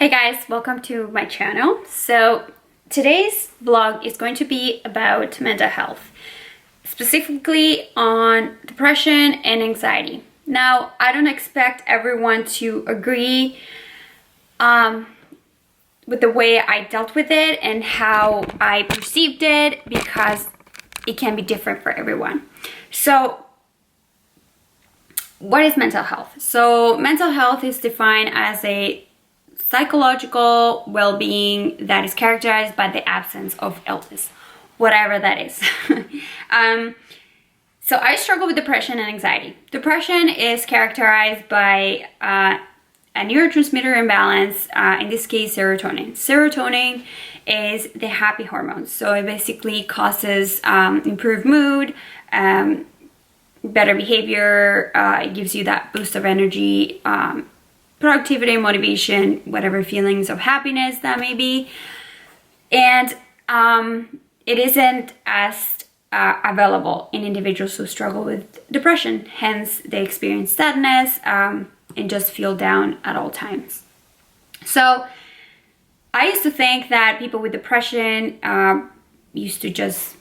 Hey guys, welcome to my channel. So today's vlog is going to be about mental health, specifically on depression and anxiety. Now, I don't expect everyone to agree with the way I dealt with it and how I perceived it, because it can be different for everyone. So what is mental health? So mental health is defined as a psychological well-being that is characterized by the absence of illness, whatever that is. So I struggle with depression and anxiety. Depression is characterized by a neurotransmitter imbalance, in this case serotonin. Serotonin is the happy hormone, so it basically causes improved mood, better behavior. It gives you that boost of energy, productivity, motivation, whatever feelings of happiness that may be. And it isn't as available in individuals who struggle with depression. Hence, they experience sadness and just feel down at all times. So I used to think that people with depression used to just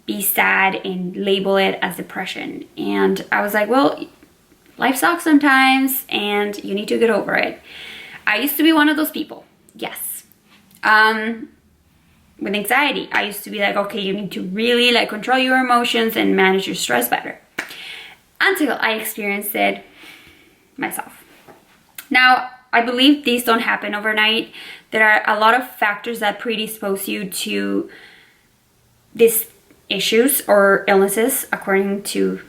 be sad and label it as depression. And I was like, well, life sucks sometimes and you need to get over it. I used to be one of those people, yes. With anxiety, I used to be like, okay, you need to really control your emotions and manage your stress better. Until I experienced it myself. Now, I believe these don't happen overnight. There are a lot of factors that predispose you to these issues or illnesses according to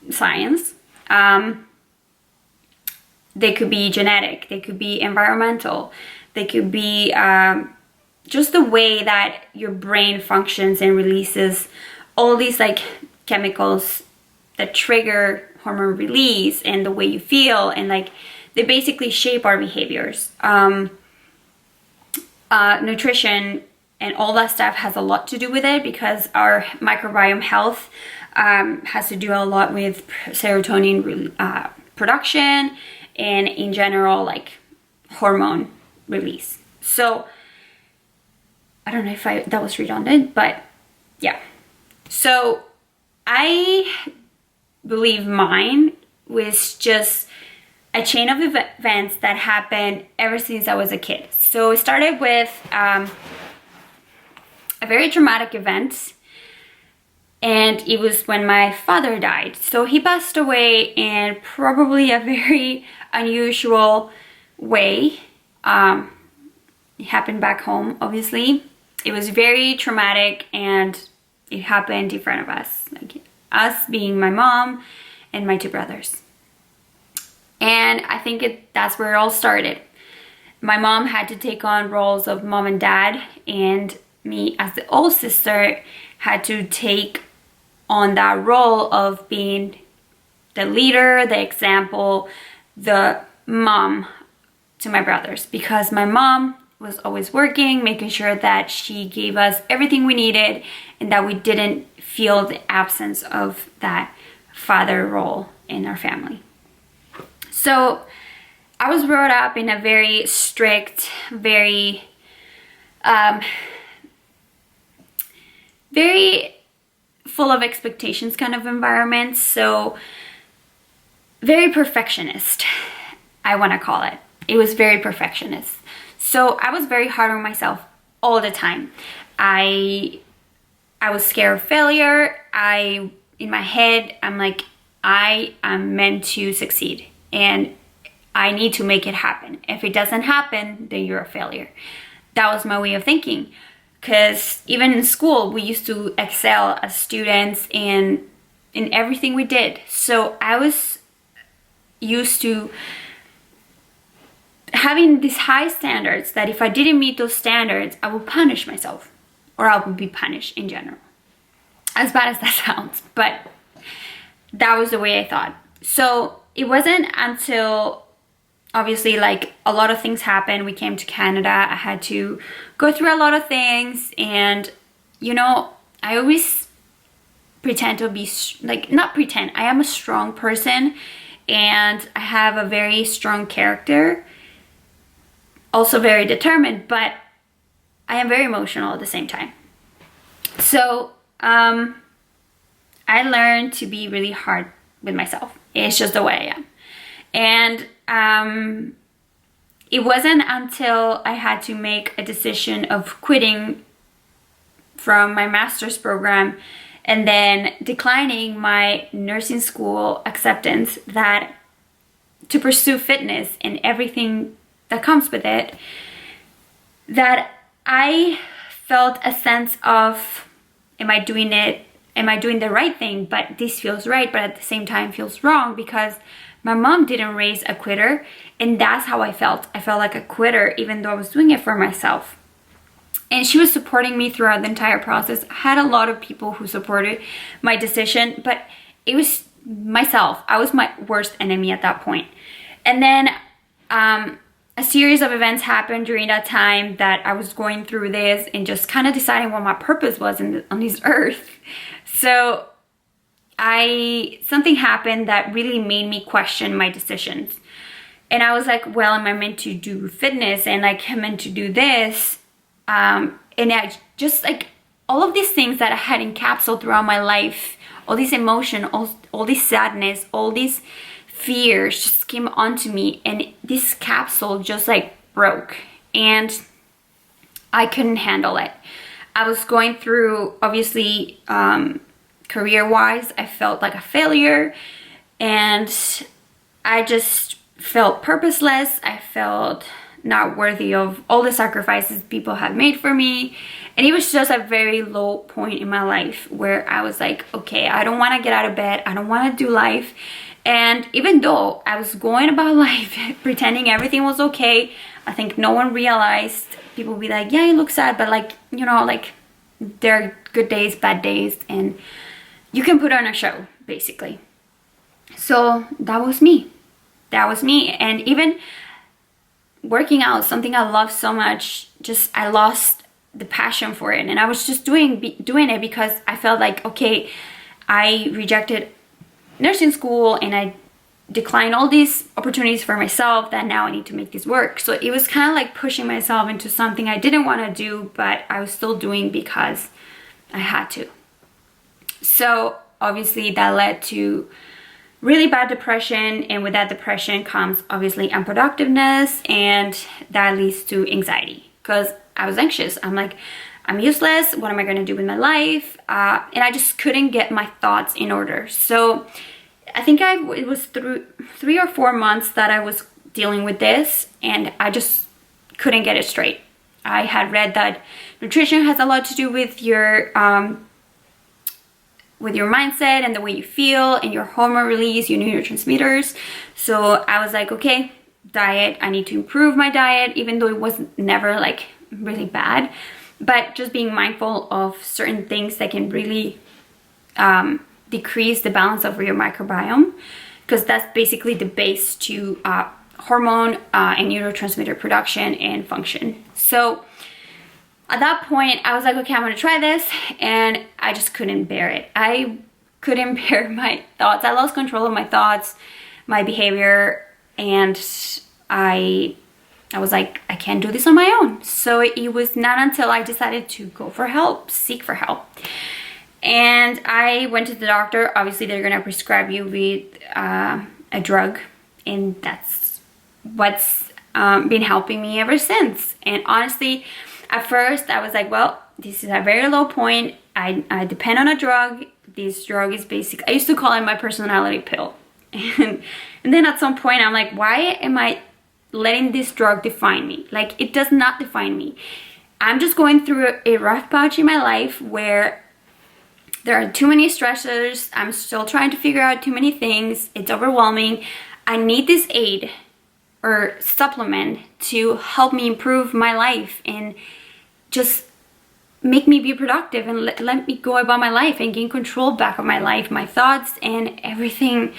science. They could be genetic, they could be environmental, they could be just the way that your brain functions and releases all these chemicals that trigger hormone release, and the way you feel, and they basically shape our behaviors. Nutrition and all that stuff has a lot to do with it, because our microbiome health has to do a lot with serotonin production and in general hormone release. So I don't know if that was redundant, but yeah. So I believe mine was just a chain of events that happened ever since I was a kid. So it started with a very traumatic event. And it was when my father died. So he passed away in probably a very unusual way. It happened back home, obviously. It was very traumatic, and it happened in front of us. Us being my mom and my two brothers. And I think that's where it all started. My mom had to take on roles of mom and dad, and me as the old sister had to take on that role of being the leader, the example, the mom to my brothers, because my mom was always working, making sure that she gave us everything we needed and that we didn't feel the absence of that father role in our family. So I was brought up in a very strict, very full of expectations kind of environment. So very perfectionist, I want to call it. It was very perfectionist. So I was very hard on myself all the time. I was scared of failure. In my head, I'm like, I am meant to succeed and I need to make it happen. If it doesn't happen, then you're a failure. That was my way of thinking. Because even in school, we used to excel as students in everything we did. So I was used to having these high standards that if I didn't meet those standards, I would punish myself, or I would be punished in general. As bad as that sounds, but that was the way I thought. So it wasn't until obviously a lot of things happened. We came to Canada. I had to go through a lot of things, and I always pretend to be not pretend. I am a strong person and I have a very strong character. also very determined, but I am very emotional at the same time. So I learned to be really hard with myself. It's just the way I am. And it wasn't until I had to make a decision of quitting from my master's program and then declining my nursing school acceptance that to pursue fitness and everything that comes with it, that I felt a sense of, am I doing the right thing? But this feels right, but at the same time feels wrong, because my mom didn't raise a quitter, and that's how I felt. I felt like a quitter even though I was doing it for myself. And she was supporting me throughout the entire process. I had a lot of people who supported my decision, but it was myself. I was my worst enemy at that point. And then a series of events happened during that time that I was going through this and just kind of deciding what my purpose was on this earth. So something happened that really made me question my decisions. And I was like, well, am I meant to do fitness? And like, am I meant to do this? And I just like all of these things that I had encapsulated throughout my life, all this emotion, all this sadness, all these fears just came onto me, and this capsule just like broke, and I couldn't handle it. I was going through, obviously, career-wise, I felt like a failure, and I just felt purposeless. I felt not worthy of all the sacrifices people had made for me. And it was just a very low point in my life where I was like, okay, I don't want to get out of bed. I don't want to do life. And even though I was going about life pretending everything was okay, I think no one realized. People would be like, yeah, you look sad, but like, you know, like there are good days, bad days, and you can put on a show, basically. So that was me. That was me. And even working out, something I love so much, just I lost the passion for it. And I was just doing it because I felt like, okay, I rejected nursing school and I declined all these opportunities for myself, that now I need to make this work. So it was kind of like pushing myself into something I didn't want to do, but I was still doing because I had to. So obviously that led to really bad depression, and with that depression comes obviously unproductiveness, and that leads to anxiety because I was anxious. I'm like, I'm useless. What am I going to do with my life? And I just couldn't get my thoughts in order. So I think it was through 3 or 4 months that I was dealing with this, and I just couldn't get it straight. I had read that nutrition has a lot to do with your mindset and the way you feel and your hormone release, your neurotransmitters. So I was like, okay, diet, I need to improve my diet, even though it was never like really bad, but just being mindful of certain things that can really decrease the balance of your microbiome, because that's basically the base to hormone and neurotransmitter production and function. So at that point, I was like, okay, I'm gonna try this, and I just couldn't bear it. I couldn't bear my thoughts. I lost control of my thoughts, my behavior, and I was like, I can't do this on my own. So it was not until I decided to go for help, seek for help. And I went to the doctor. Obviously, they're gonna prescribe you with a drug, and that's what's been helping me ever since. And honestly, at first, I was like, well, this is a very low point. I depend on a drug. This drug is basic. I used to call it my personality pill. And then at some point, I'm like, why am I letting this drug define me? Like, it does not define me. I'm just going through a rough patch in my life where there are too many stressors. I'm still trying to figure out too many things. It's overwhelming. I need this aid or supplement to help me improve my life and just make me be productive and let me go about my life and gain control back of my life. My thoughts and everything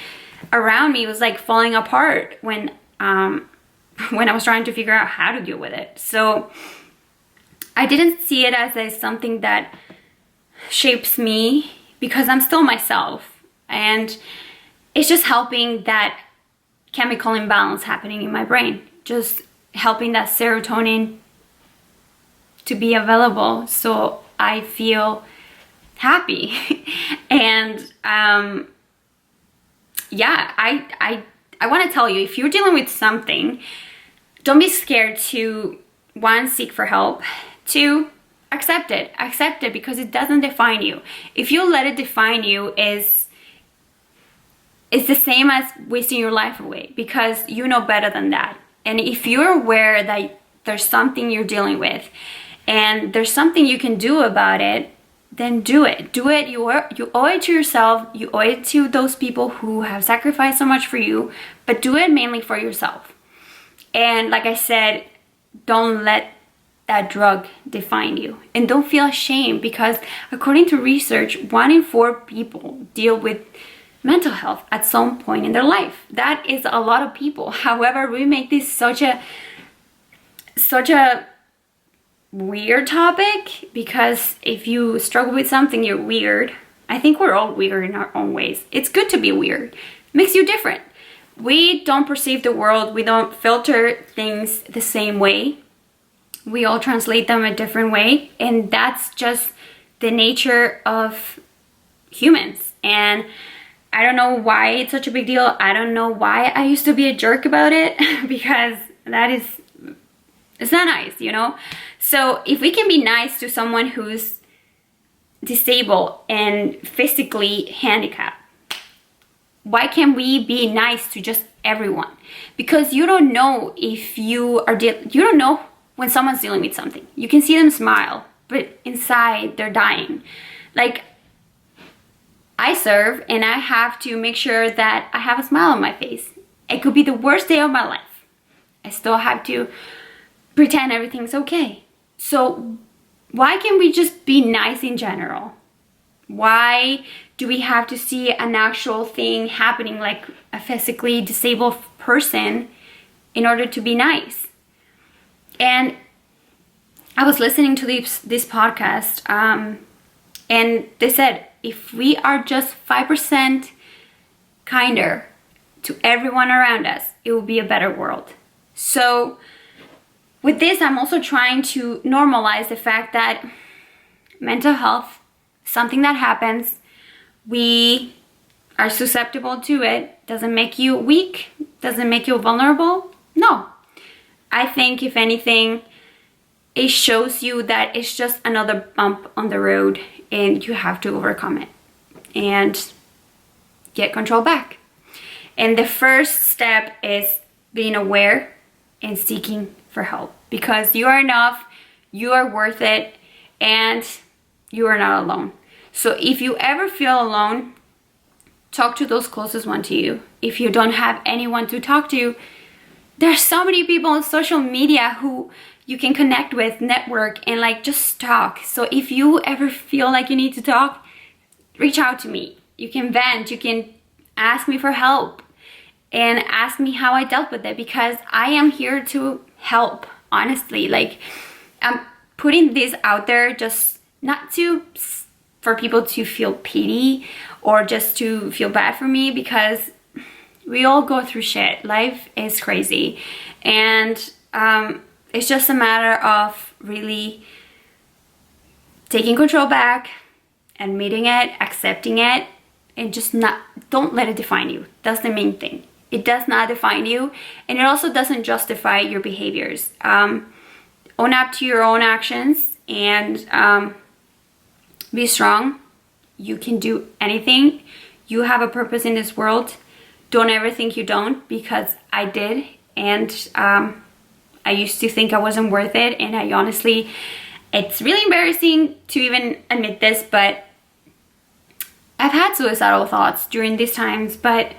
around me was like falling apart when I was trying to figure out how to deal with it. So I didn't see it as something that shapes me, because I'm still myself, and it's just helping that chemical imbalance happening in my brain. Just helping that serotonin to be available, so I feel happy. And yeah, I want to tell you, if you're dealing with something, don't be scared to, one, seek for help, two, accept it because it doesn't define you. If you let it define you, it's the same as wasting your life away, because you know better than that. And if you're aware that there's something you're dealing with and there's something you can do about it, then do it. Do it. You owe it to yourself. You owe it to those people who have sacrificed so much for you, but do it mainly for yourself. And like I said, don't let that drug define you. And don't feel ashamed, because according to research, 1 in 4 people deal with mental health at some point in their life. That is a lot of people. However, we make this such a weird topic, because if you struggle with something, you're weird. I think we're all weird in our own ways. It's good to be weird. It makes you different. We don't perceive the world, we don't filter things the same way. We all translate them a different way, and that's just the nature of humans. And I don't know why it's such a big deal. I don't know why I used to be a jerk about it, because it's not nice, you know? So if we can be nice to someone who's disabled and physically handicapped, why can't we be nice to just everyone? Because you don't know if you don't know when someone's dealing with something. You can see them smile, but inside they're dying. Like, I serve and I have to make sure that I have a smile on my face. It could be the worst day of my life. I still have to pretend everything's okay. So why can't we just be nice in general? Why do we have to see an actual thing happening, like a physically disabled person, in order to be nice? And I was listening to this podcast, and they said, if we are just 5% kinder to everyone around us, it will be a better world. So with this, I'm also trying to normalize the fact that mental health, something that happens, we are susceptible to it. Doesn't make you weak, doesn't make you vulnerable. No. I think if anything, it shows you that it's just another bump on the road and you have to overcome it and get control back. And the first step is being aware and seeking for help, because you are enough, you are worth it, and you are not alone. So if you ever feel alone, talk to those closest one to you. If you don't have anyone to talk to, there's so many people on social media who you can connect with, network, and like just talk. So if you ever feel like you need to talk, reach out to me. You can vent, you can ask me for help, and ask me how I dealt with it, because I am here to help, honestly. Like, I'm putting this out there just not for people to feel pity or just to feel bad for me, because we all go through shit. Life is crazy, and it's just a matter of really taking control back, admitting it, accepting it, and just don't let it define you. That's the main thing. It does not define you, and it also doesn't justify your behaviors. Own up to your own actions, and be strong. You can do anything. You have a purpose in this world. Don't ever think you don't, because I did, and I used to think I wasn't worth it, and I honestly, it's really embarrassing to even admit this, but I've had suicidal thoughts during these times. But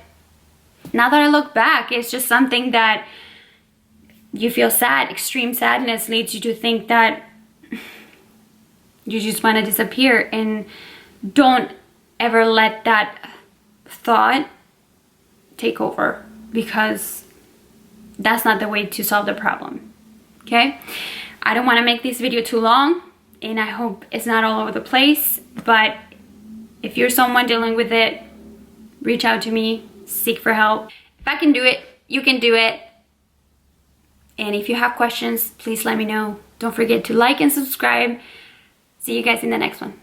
now that I look back, it's just something that you feel sad. Extreme sadness leads you to think that you just want to disappear, and don't ever let that thought take over, because that's not the way to solve the problem. Okay? I don't want to make this video too long, and I hope it's not all over the place, but if you're someone dealing with it, reach out to me, seek for help. If I can do it, you can do it. And if you have questions, please let me know. Don't forget to like and subscribe. See you guys in the next one.